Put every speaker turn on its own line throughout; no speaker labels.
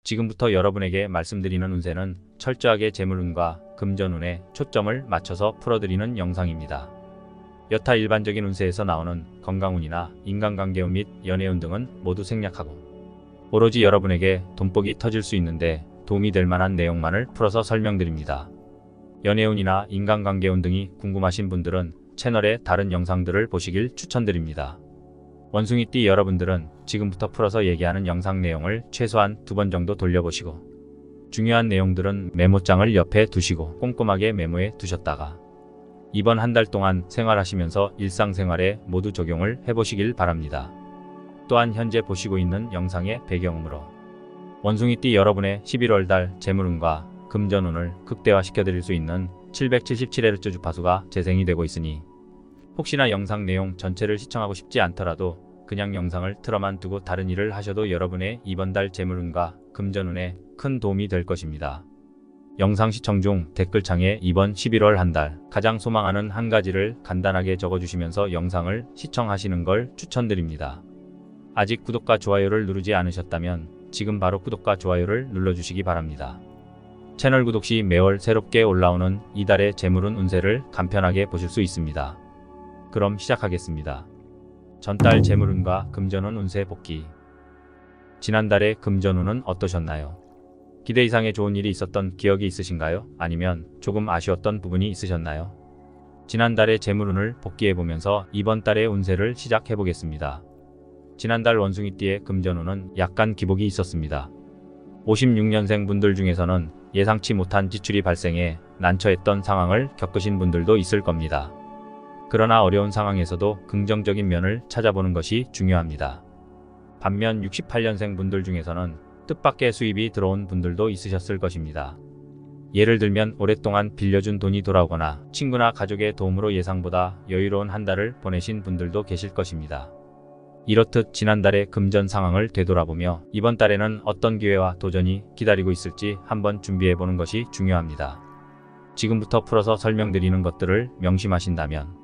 지금부터 여러분에게 말씀드리는 운세는 철저하게 재물운과 금전운에 초점을 맞춰서 풀어드리는 영상입니다. 여타 일반적인 운세에서 나오는 건강운이나 인간관계운 및 연애운 등은 모두 생략하고 오로지 여러분에게 돈복이 터질 수 있는데 도움이 될 만한 내용만을 풀어서 설명드립니다. 연애운이나 인간관계운 등이 궁금하신 분들은 채널의 다른 영상들을 보시길 추천드립니다. 원숭이띠 여러분들은 지금부터 풀어서 얘기하는 영상 내용을 최소한 2번 정도 돌려보시고 중요한 내용들은 메모장을 옆에 두시고 꼼꼼하게 메모해 두셨다가 이번 한 달 동안 생활하시면서 일상생활에 모두 적용을 해보시길 바랍니다. 또한 현재 보시고 있는 영상의 배경음으로 원숭이띠 여러분의 11월달 재물운과 금전운을 극대화시켜드릴 수 있는 777Hz 주파수가 재생이 되고 있으니 혹시나 영상 내용 전체를 시청하고 싶지 않더라도 그냥 영상을 틀어만 두고 다른 일을 하셔도 여러분의 이번 달 재물운과 금전운에 큰 도움이 될 것입니다. 영상 시청 중 댓글창에 이번 11월 한 달 가장 소망하는 한 가지를 간단하게 적어주시면서 영상을 시청하시는 걸 추천드립니다. 아직 구독과 좋아요를 누르지 않으셨다면 지금 바로 구독과 좋아요를 눌러주시기 바랍니다. 채널 구독 시 매월 새롭게 올라오는 이달의 재물운 운세를 간편하게 보실 수 있습니다. 그럼 시작하겠습니다. 전달 재물운과 금전운 운세 복기. 지난달의 금전운은 어떠셨나요? 기대 이상의 좋은 일이 있었던 기억이 있으신가요? 아니면 조금 아쉬웠던 부분이 있으셨나요? 지난달의 재물운을 복기해보면서 이번 달의 운세를 시작해보겠습니다. 지난달 원숭이띠의 금전운은 약간 기복이 있었습니다. 56년생 분들 중에서는 예상치 못한 지출이 발생해 난처했던 상황을 겪으신 분들도 있을 겁니다. 그러나 어려운 상황에서도 긍정적인 면을 찾아보는 것이 중요합니다. 반면 68년생 분들 중에서는 뜻밖의 수입이 들어온 분들도 있으셨을 것입니다. 예를 들면 오랫동안 빌려준 돈이 돌아오거나 친구나 가족의 도움으로 예상보다 여유로운 한 달을 보내신 분들도 계실 것입니다. 이렇듯 지난달의 금전 상황을 되돌아보며 이번 달에는 어떤 기회와 도전이 기다리고 있을지 한번 준비해보는 것이 중요합니다. 지금부터 풀어서 설명드리는 것들을 명심하신다면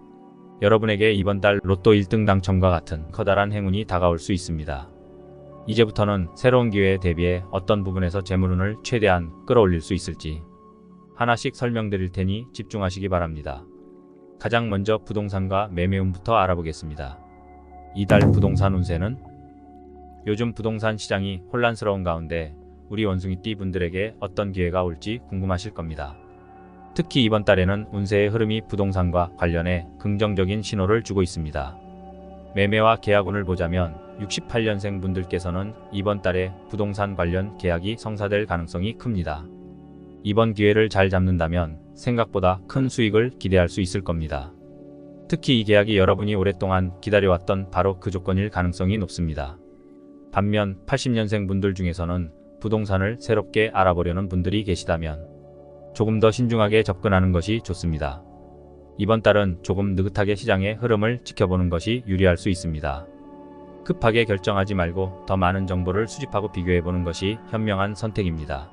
여러분에게 이번 달 로또 1등 당첨과 같은 커다란 행운이 다가올 수 있습니다. 이제부터는 새로운 기회에 대비해 어떤 부분에서 재물운을 최대한 끌어올릴 수 있을지 하나씩 설명드릴 테니 집중하시기 바랍니다. 가장 먼저 부동산과 매매운부터 알아보겠습니다. 이달 부동산 운세는 요즘 부동산 시장이 혼란스러운 가운데 우리 원숭이띠 분들에게 어떤 기회가 올지 궁금하실 겁니다. 특히 이번 달에는 운세의 흐름이 부동산과 관련해 긍정적인 신호를 주고 있습니다. 매매와 계약운을 보자면 68년생 분들께서는 이번 달에 부동산 관련 계약이 성사될 가능성이 큽니다. 이번 기회를 잘 잡는다면 생각보다 큰 수익을 기대할 수 있을 겁니다. 특히 이 계약이 여러분이 오랫동안 기다려왔던 바로 그 조건일 가능성이 높습니다. 반면 80년생 분들 중에서는 부동산을 새롭게 알아보려는 분들이 계시다면 조금 더 신중하게 접근하는 것이 좋습니다. 이번 달은 조금 느긋하게 시장의 흐름을 지켜보는 것이 유리할 수 있습니다. 급하게 결정하지 말고 더 많은 정보를 수집하고 비교해보는 것이 현명한 선택입니다.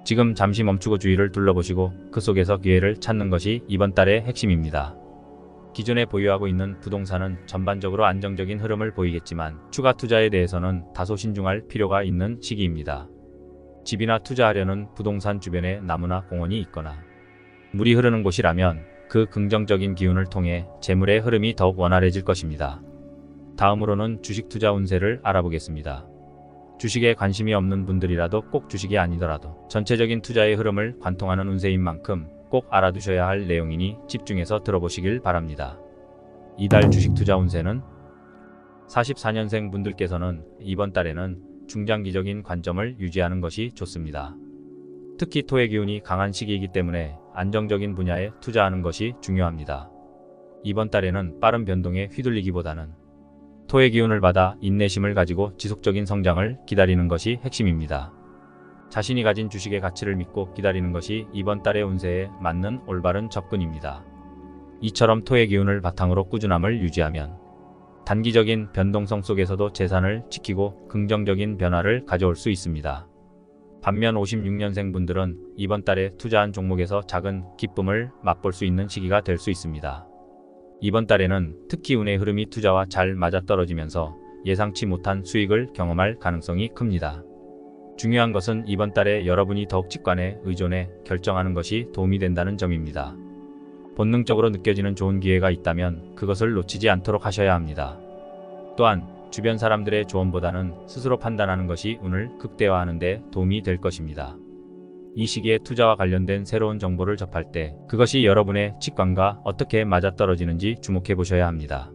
지금 잠시 멈추고 주위를 둘러보시고 그 속에서 기회를 찾는 것이 이번 달의 핵심입니다. 기존에 보유하고 있는 부동산은 전반적으로 안정적인 흐름을 보이겠지만 추가 투자에 대해서는 다소 신중할 필요가 있는 시기입니다. 집이나 투자하려는 부동산 주변에 나무나 공원이 있거나 물이 흐르는 곳이라면 그 긍정적인 기운을 통해 재물의 흐름이 더욱 원활해질 것입니다. 다음으로는 주식 투자 운세를 알아보겠습니다. 주식에 관심이 없는 분들이라도 꼭 주식이 아니더라도 전체적인 투자의 흐름을 관통하는 운세인 만큼 꼭 알아두셔야 할 내용이니 집중해서 들어보시길 바랍니다. 이달 주식 투자 운세는 44년생 분들께서는 이번 달에는 중장기적인 관점을 유지하는 것이 좋습니다. 특히 토의 기운이 강한 시기이기 때문에 안정적인 분야에 투자하는 것이 중요합니다. 이번 달에는 빠른 변동에 휘둘리기보다는 토의 기운을 받아 인내심을 가지고 지속적인 성장을 기다리는 것이 핵심입니다. 자신이 가진 주식의 가치를 믿고 기다리는 것이 이번 달의 운세에 맞는 올바른 접근입니다. 이처럼 토의 기운을 바탕으로 꾸준함을 유지하면 단기적인 변동성 속에서도 재산을 지키고 긍정적인 변화를 가져올 수 있습니다. 반면 56년생 분들은 이번 달에 투자한 종목에서 작은 기쁨을 맛볼 수 있는 시기가 될 수 있습니다. 이번 달에는 특히 운의 흐름이 투자와 잘 맞아떨어지면서 예상치 못한 수익을 경험할 가능성이 큽니다. 중요한 것은 이번 달에 여러분이 더욱 직관에 의존해 결정하는 것이 도움이 된다는 점입니다. 본능적으로 느껴지는 좋은 기회가 있다면 그것을 놓치지 않도록 하셔야 합니다. 또한 주변 사람들의 조언보다는 스스로 판단하는 것이 운을 극대화하는 데 도움이 될 것입니다. 이 시기에 투자와 관련된 새로운 정보를 접할 때 그것이 여러분의 직관과 어떻게 맞아떨어지는지 주목해 보셔야 합니다.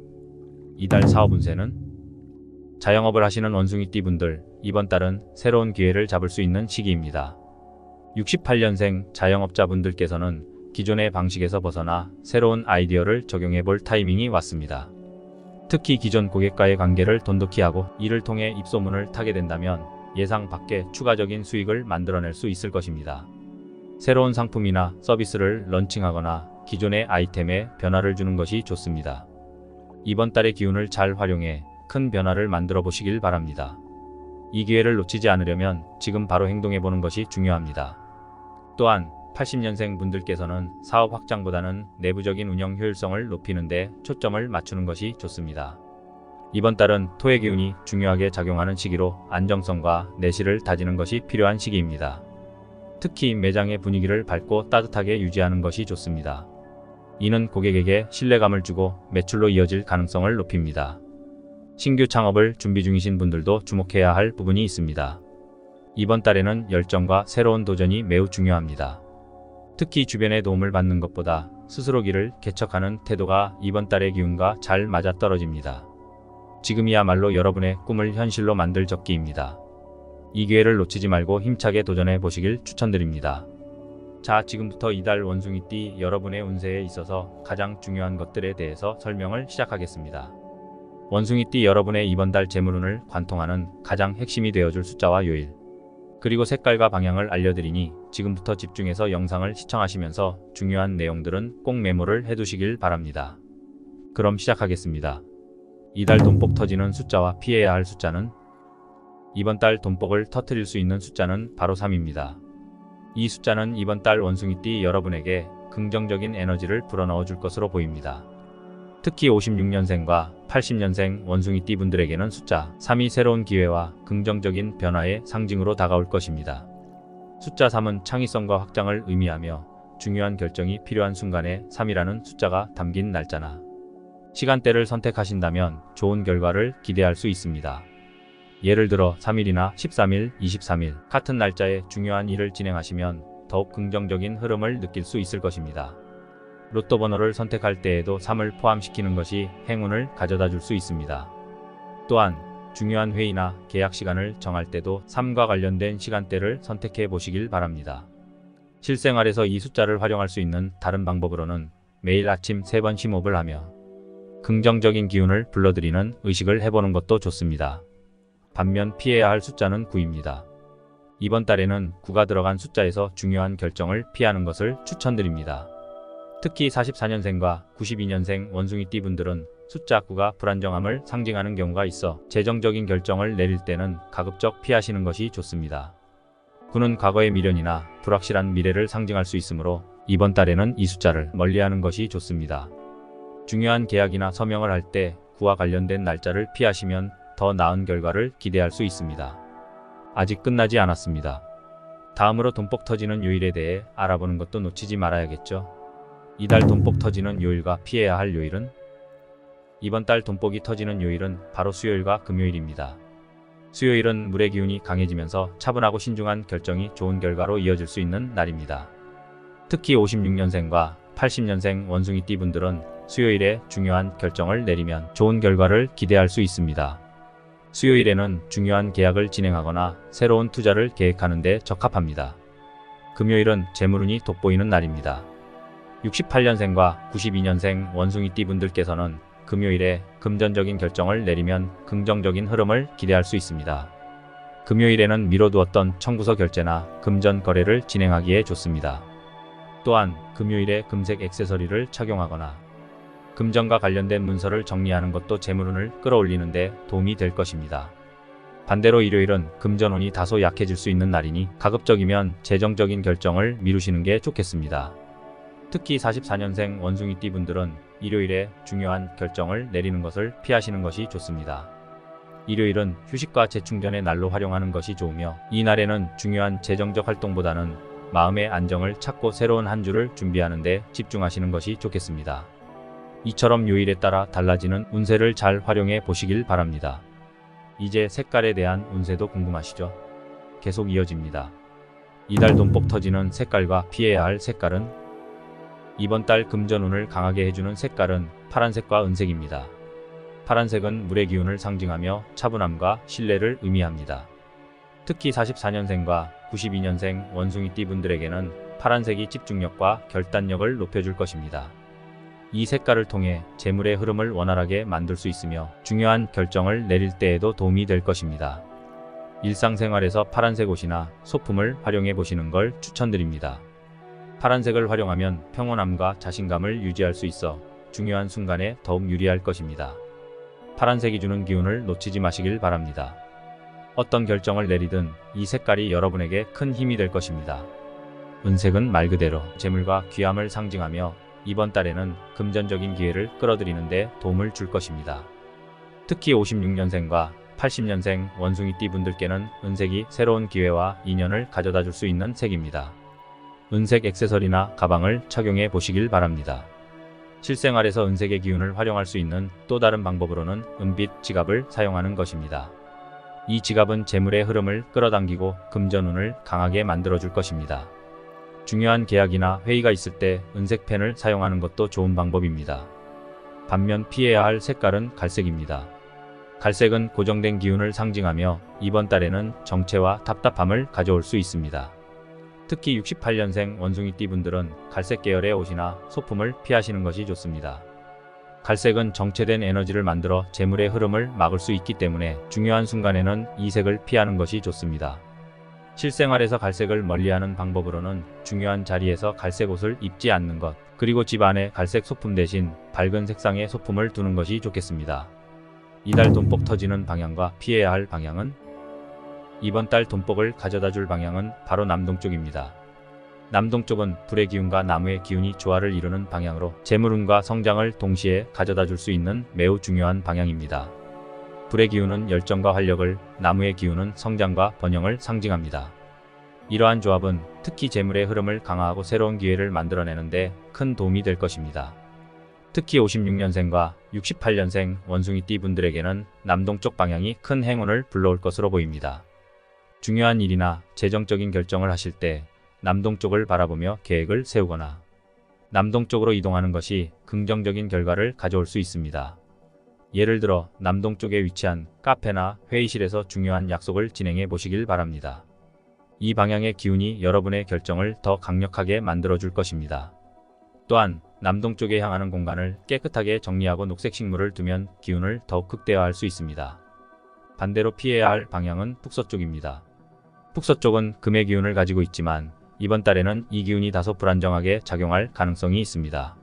이달 사업 운세는 자영업을 하시는 원숭이띠 분들, 이번 달은 새로운 기회를 잡을 수 있는 시기입니다. 68년생 자영업자분들께서는 기존의 방식에서 벗어나 새로운 아이디어를 적용해 볼 타이밍이 왔습니다. 특히 기존 고객과의 관계를 돈독히 하고 이를 통해 입소문을 타게 된다면 예상 밖의 추가적인 수익을 만들어낼 수 있을 것입니다. 새로운 상품이나 서비스를 런칭하거나 기존의 아이템에 변화를 주는 것이 좋습니다. 이번 달의 기운을 잘 활용해 큰 변화를 만들어 보시길 바랍니다. 이 기회를 놓치지 않으려면 지금 바로 행동해 보는 것이 중요합니다. 또한 80년생 분들께서는 사업 확장보다는 내부적인 운영 효율성을 높이는 데 초점을 맞추는 것이 좋습니다. 이번 달은 토의 기운이 중요하게 작용하는 시기로 안정성과 내실을 다지는 것이 필요한 시기입니다. 특히 매장의 분위기를 밝고 따뜻하게 유지하는 것이 좋습니다. 이는 고객에게 신뢰감을 주고 매출로 이어질 가능성을 높입니다. 신규 창업을 준비 중이신 분들도 주목해야 할 부분이 있습니다. 이번 달에는 열정과 새로운 도전이 매우 중요합니다. 특히 주변의 도움을 받는 것보다 스스로 길을 개척하는 태도가 이번 달의 기운과 잘 맞아떨어집니다. 지금이야말로 여러분의 꿈을 현실로 만들 적기입니다. 이 기회를 놓치지 말고 힘차게 도전해 보시길 추천드립니다. 자, 지금부터 이달 원숭이띠 여러분의 운세에 있어서 가장 중요한 것들에 대해서 설명을 시작하겠습니다. 원숭이띠 여러분의 이번 달 재물운을 관통하는 가장 핵심이 되어줄 숫자와 요일, 그리고 색깔과 방향을 알려드리니 지금부터 집중해서 영상을 시청하시면서 중요한 내용들은 꼭 메모를 해두시길 바랍니다. 그럼 시작하겠습니다. 이달 돈복 터지는 숫자와 피해야 할 숫자는? 이번 달 돈복을 터뜨릴 수 있는 숫자는 바로 3입니다. 이 숫자는 이번 달 원숭이띠 여러분에게 긍정적인 에너지를 불어넣어 줄 것으로 보입니다. 특히 56년생과 80년생 원숭이띠 분들에게는 숫자 3이 새로운 기회와 긍정적인 변화의 상징으로 다가올 것입니다. 숫자 3은 창의성과 확장을 의미하며 중요한 결정이 필요한 순간에 3이라는 숫자가 담긴 날짜나 시간대를 선택하신다면 좋은 결과를 기대할 수 있습니다. 예를 들어 3일이나 13일, 23일 같은 날짜에 중요한 일을 진행하시면 더욱 긍정적인 흐름을 느낄 수 있을 것입니다. 로또 번호를 선택할 때에도 3을 포함시키는 것이 행운을 가져다 줄 수 있습니다. 또한 중요한 회의나 계약 시간을 정할 때도 3과 관련된 시간대를 선택해 보시길 바랍니다. 실생활에서 이 숫자를 활용할 수 있는 다른 방법으로는 매일 아침 3번 심호흡을 하며 긍정적인 기운을 불러들이는 의식을 해보는 것도 좋습니다. 반면 피해야 할 숫자는 9입니다. 이번 달에는 9가 들어간 숫자에서 중요한 결정을 피하는 것을 추천드립니다. 특히 44년생과 92년생 원숭이띠 분들은 숫자 9가 불안정함을 상징하는 경우가 있어 재정적인 결정을 내릴 때는 가급적 피하시는 것이 좋습니다. 9는 과거의 미련이나 불확실한 미래를 상징할 수 있으므로 이번 달에는 이 숫자를 멀리하는 것이 좋습니다. 중요한 계약이나 서명을 할 때 9와 관련된 날짜를 피하시면 더 나은 결과를 기대할 수 있습니다. 아직 끝나지 않았습니다. 다음으로 돈복 터지는 요일에 대해 알아보는 것도 놓치지 말아야겠죠. 이달 돈복 터지는 요일과 피해야 할 요일은? 이번 달 돈복이 터지는 요일은 바로 수요일과 금요일입니다. 수요일은 물의 기운이 강해지면서 차분하고 신중한 결정이 좋은 결과로 이어질 수 있는 날입니다. 특히 56년생과 80년생 원숭이띠 분들은 수요일에 중요한 결정을 내리면 좋은 결과를 기대할 수 있습니다. 수요일에는 중요한 계약을 진행하거나 새로운 투자를 계획하는 데 적합합니다. 금요일은 재물운이 돋보이는 날입니다. 68년생과 92년생 원숭이띠 분들께서는 금요일에 금전적인 결정을 내리면 긍정적인 흐름을 기대할 수 있습니다. 금요일에는 미뤄두었던 청구서 결제나 금전 거래를 진행하기에 좋습니다. 또한 금요일에 금색 액세서리를 착용하거나 금전과 관련된 문서를 정리하는 것도 재물운을 끌어올리는 데 도움이 될 것입니다. 반대로 일요일은 금전운이 다소 약해질 수 있는 날이니 가급적이면 재정적인 결정을 미루시는 게 좋겠습니다. 특히 44년생 원숭이띠 분들은 일요일에 중요한 결정을 내리는 것을 피하시는 것이 좋습니다. 일요일은 휴식과 재충전의 날로 활용하는 것이 좋으며 이 날에는 중요한 재정적 활동보다는 마음의 안정을 찾고 새로운 한 주를 준비하는 데 집중하시는 것이 좋겠습니다. 이처럼 요일에 따라 달라지는 운세를 잘 활용해 보시길 바랍니다. 이제 색깔에 대한 운세도 궁금하시죠? 계속 이어집니다. 이달 돈복 터지는 색깔과 피해야 할 색깔은? 이번 달 금전운을 강하게 해주는 색깔은 파란색과 은색입니다. 파란색은 물의 기운을 상징하며 차분함과 신뢰를 의미합니다. 특히 44년생과 92년생 원숭이띠 분들에게는 파란색이 집중력과 결단력을 높여줄 것입니다. 이 색깔을 통해 재물의 흐름을 원활하게 만들 수 있으며 중요한 결정을 내릴 때에도 도움이 될 것입니다. 일상생활에서 파란색 옷이나 소품을 활용해 보시는 걸 추천드립니다. 파란색을 활용하면 평온함과 자신감을 유지할 수 있어 중요한 순간에 더욱 유리할 것입니다. 파란색이 주는 기운을 놓치지 마시길 바랍니다. 어떤 결정을 내리든 이 색깔이 여러분에게 큰 힘이 될 것입니다. 은색은 말 그대로 재물과 귀함을 상징하며 이번 달에는 금전적인 기회를 끌어들이는 데 도움을 줄 것입니다. 특히 56년생과 80년생 원숭이띠 분들께는 은색이 새로운 기회와 인연을 가져다 줄 수 있는 색입니다. 은색 액세서리나 가방을 착용해 보시길 바랍니다. 실생활에서 은색의 기운을 활용할 수 있는 또 다른 방법으로는 은빛 지갑을 사용하는 것입니다. 이 지갑은 재물의 흐름을 끌어당기고 금전운을 강하게 만들어줄 것입니다. 중요한 계약이나 회의가 있을 때 은색 펜을 사용하는 것도 좋은 방법입니다. 반면 피해야 할 색깔은 갈색입니다. 갈색은 고정된 기운을 상징하며 이번 달에는 정체와 답답함을 가져올 수 있습니다. 특히 68년생 원숭이띠 분들은 갈색 계열의 옷이나 소품을 피하시는 것이 좋습니다. 갈색은 정체된 에너지를 만들어 재물의 흐름을 막을 수 있기 때문에 중요한 순간에는 이 색을 피하는 것이 좋습니다. 실생활에서 갈색을 멀리하는 방법으로는 중요한 자리에서 갈색 옷을 입지 않는 것, 그리고 집 안에 갈색 소품 대신 밝은 색상의 소품을 두는 것이 좋겠습니다. 이달 돈복 터지는 방향과 피해야 할 방향은? 이번 달 돈복을 가져다 줄 방향은 바로 남동쪽입니다. 남동쪽은 불의 기운과 나무의 기운이 조화를 이루는 방향으로 재물운과 성장을 동시에 가져다 줄 수 있는 매우 중요한 방향입니다. 불의 기운은 열정과 활력을, 나무의 기운은 성장과 번영을 상징합니다. 이러한 조합은 특히 재물의 흐름을 강화하고 새로운 기회를 만들어내는데 큰 도움이 될 것입니다. 특히 56년생과 68년생 원숭이띠 분들에게는 남동쪽 방향이 큰 행운을 불러올 것으로 보입니다. 중요한 일이나 재정적인 결정을 하실 때 남동쪽을 바라보며 계획을 세우거나 남동쪽으로 이동하는 것이 긍정적인 결과를 가져올 수 있습니다. 예를 들어 남동쪽에 위치한 카페나 회의실에서 중요한 약속을 진행해 보시길 바랍니다. 이 방향의 기운이 여러분의 결정을 더 강력하게 만들어줄 것입니다. 또한 남동쪽에 향하는 공간을 깨끗하게 정리하고 녹색 식물을 두면 기운을 더욱 극대화할 수 있습니다. 반대로 피해야 할 방향은 북서쪽입니다. 북서쪽은 금의 기운을 가지고 있지만 이번 달에는 이 기운이 다소 불안정하게 작용할 가능성이 있습니다.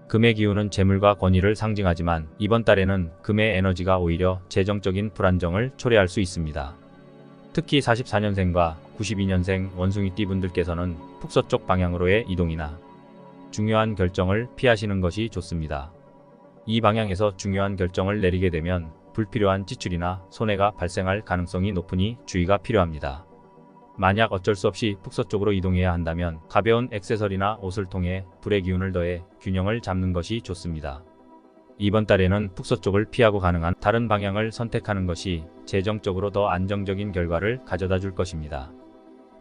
금의 기운은 재물과 권위를 상징하지만 이번 달에는 금의 에너지가 오히려 재정적인 불안정을 초래할 수 있습니다. 특히 44년생과 92년생 원숭이띠 분들께서는 북서쪽 방향으로의 이동이나 중요한 결정을 피하시는 것이 좋습니다. 이 방향에서 중요한 결정을 내리게 되면 불필요한 지출이나 손해가 발생할 가능성이 높으니 주의가 필요합니다. 만약 어쩔 수 없이 북서쪽으로 이동해야 한다면 가벼운 액세서리나 옷을 통해 불의 기운을 더해 균형을 잡는 것이 좋습니다. 이번 달에는 북서쪽을 피하고 가능한 다른 방향을 선택하는 것이 재정적으로 더 안정적인 결과를 가져다 줄 것입니다.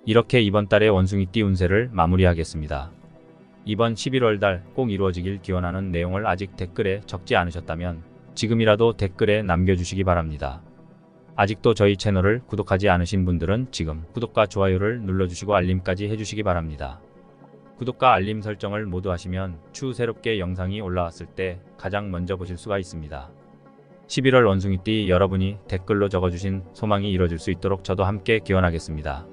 이렇게 이번 달의 원숭이띠 운세를 마무리하겠습니다. 이번 11월 달 꼭 이루어지길 기원하는 내용을 아직 댓글에 적지 않으셨다면 지금이라도 댓글에 남겨주시기 바랍니다. 아직도 저희 채널을 구독하지 않으신 분들은 지금 구독과 좋아요를 눌러주시고 알림까지 해주시기 바랍니다. 구독과 알림 설정을 모두 하시면 추후 새롭게 영상이 올라왔을 때 가장 먼저 보실 수가 있습니다. 11월 원숭이띠 여러분이 댓글로 적어주신 소망이 이루어질 수 있도록 저도 함께 기원하겠습니다.